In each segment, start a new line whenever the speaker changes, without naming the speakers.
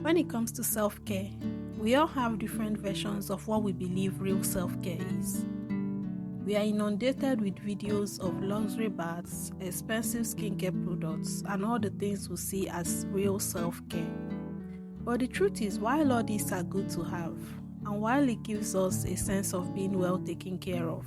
When it comes to self-care, we all have different versions of what we believe real self-care is. We are inundated with videos of luxury baths, expensive skincare products, and all the things we see as real self-care. But the truth is, while all these are good to have, and while it gives us a sense of being well taken care of,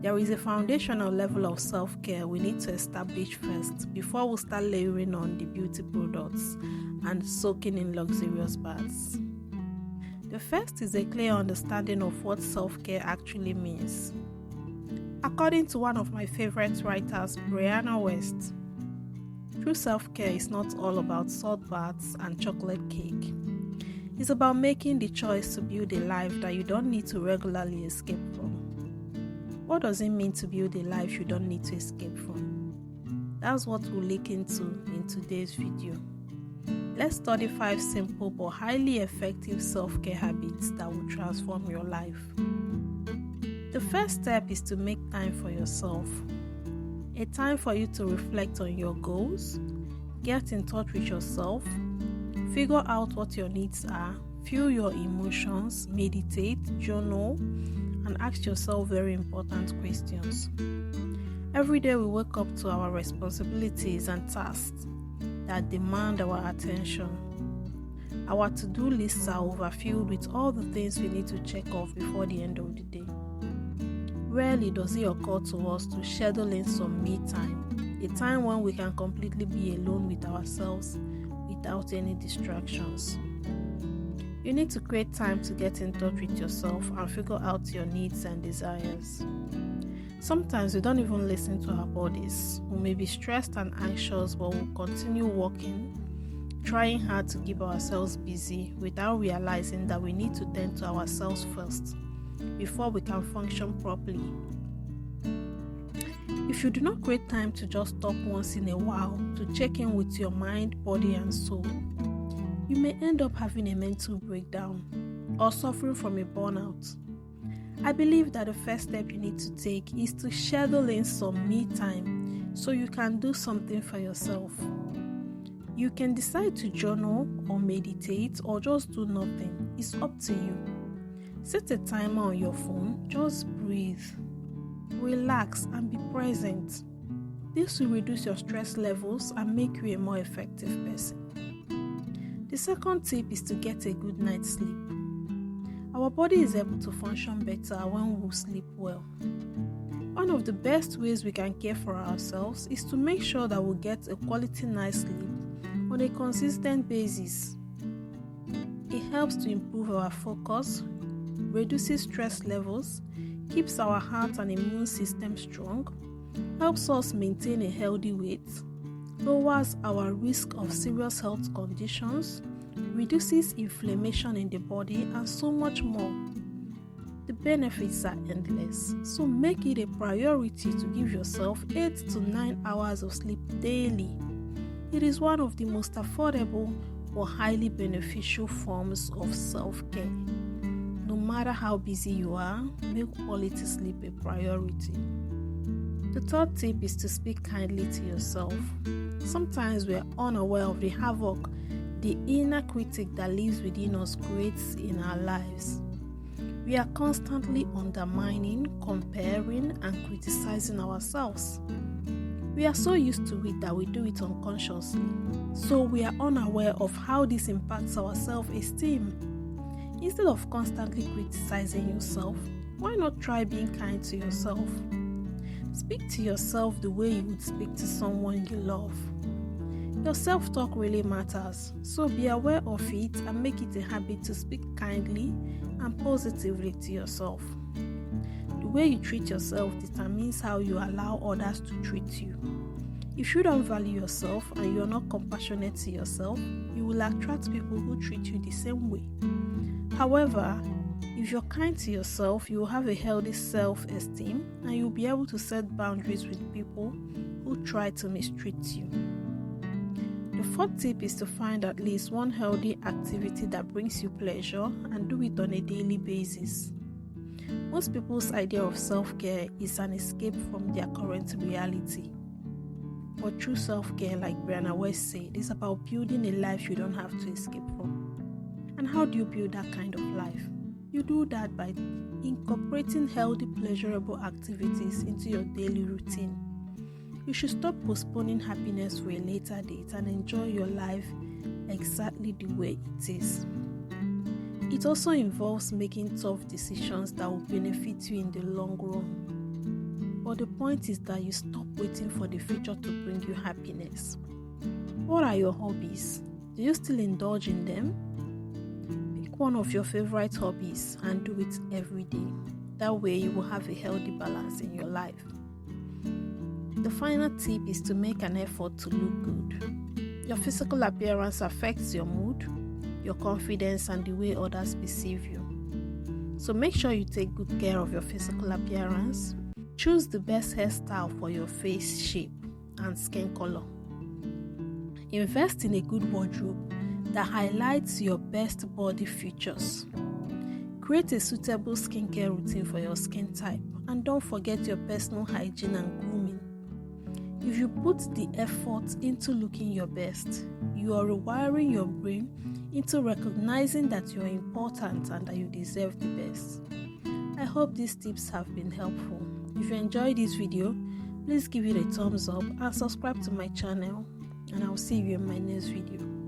there is a foundational level of self-care we need to establish first before we start layering on the beauty products and soaking in luxurious baths. The first is a clear understanding of what self-care actually means. According to one of my favorite writers, Brianna West, true self-care is not all about salt baths and chocolate cake. It's about making the choice to build a life that you don't need to regularly escape from. What does it mean to build a life you don't need to escape from? That's what we'll look into in today's video. Let's study 5 simple but highly effective self-care habits that will transform your life. The first step is to make time for yourself. A time for you to reflect on your goals, get in touch with yourself, figure out what your needs are, feel your emotions, meditate, journal, and ask yourself very important questions. Every day we wake up to our responsibilities and tasks that demand our attention. Our to-do lists are overfilled with all the things we need to check off before the end of the day. Rarely does it occur to us to schedule in some me time, a time when we can completely be alone with ourselves without any distractions. You need to create time to get in touch with yourself and figure out your needs and desires. Sometimes we don't even listen to our bodies. We may be stressed and anxious, but we'll continue working, trying hard to keep ourselves busy without realizing that we need to tend to ourselves first before we can function properly. If you do not create time to just stop once in a while to check in with your mind, body, and soul, you may end up having a mental breakdown or suffering from a burnout. I believe that the first step you need to take is to schedule in some me time so you can do something for yourself. You can decide to journal or meditate or just do nothing. It's up to you. Set a timer on your phone, just breathe, relax, and be present. This will reduce your stress levels and make you a more effective person. The second tip is to get a good night's sleep. Our body is able to function better when we sleep well. One of the best ways we can care for ourselves is to make sure that we get a quality night's sleep on a consistent basis. It helps to improve our focus, reduces stress levels, keeps our heart and immune system strong, helps us maintain a healthy weight, lowers our risk of serious health conditions, reduces inflammation in the body, and so much more. The benefits are endless, so make it a priority to give yourself 8 to 9 hours of sleep daily. It is one of the most affordable but highly beneficial forms of self-care. No matter how busy you are, make quality sleep a priority. The third tip is to speak kindly to yourself. Sometimes we are unaware of the havoc the inner critic that lives within us creates in our lives. We are constantly undermining, comparing, and criticizing ourselves. We are so used to it that we do it unconsciously, so we are unaware of how this impacts our self-esteem. Instead of constantly criticizing yourself, why not try being kind to yourself? Speak to yourself the way you would speak to someone you love. Your self-talk really matters, so be aware of it and make it a habit to speak kindly and positively to yourself. The way you treat yourself determines how you allow others to treat you. If you don't value yourself and you're not compassionate to yourself, you will attract people who treat you the same way. However, if you're kind to yourself, you will have a healthy self-esteem and you'll be able to set boundaries with people who try to mistreat you. The fourth tip is to find at least one healthy activity that brings you pleasure and do it on a daily basis. Most people's idea of self-care is an escape from their current reality. But true self-care, like Brianna West said, is about building a life you don't have to escape from. And how do you build that kind of life? You do that by incorporating healthy, pleasurable activities into your daily routine. You should stop postponing happiness for a later date and enjoy your life exactly the way it is. It also involves making tough decisions that will benefit you in the long run. But the point is that you stop waiting for the future to bring you happiness. What are your hobbies? Do you still indulge in them? Pick one of your favorite hobbies and do it every day. That way you will have a healthy balance in your life. The final tip is to make an effort to look good. Your physical appearance affects your mood, your confidence, and the way others perceive you. So make sure you take good care of your physical appearance. Choose the best hairstyle for your face shape and skin color. Invest in a good wardrobe that highlights your best body features. Create a suitable skincare routine for your skin type, and don't forget your personal hygiene and grooming. If you put the effort into looking your best, you are rewiring your brain into recognizing that you are important and that you deserve the best. I hope these tips have been helpful. If you enjoyed this video, please give it a thumbs up and subscribe to my channel, and I'll see you in my next video.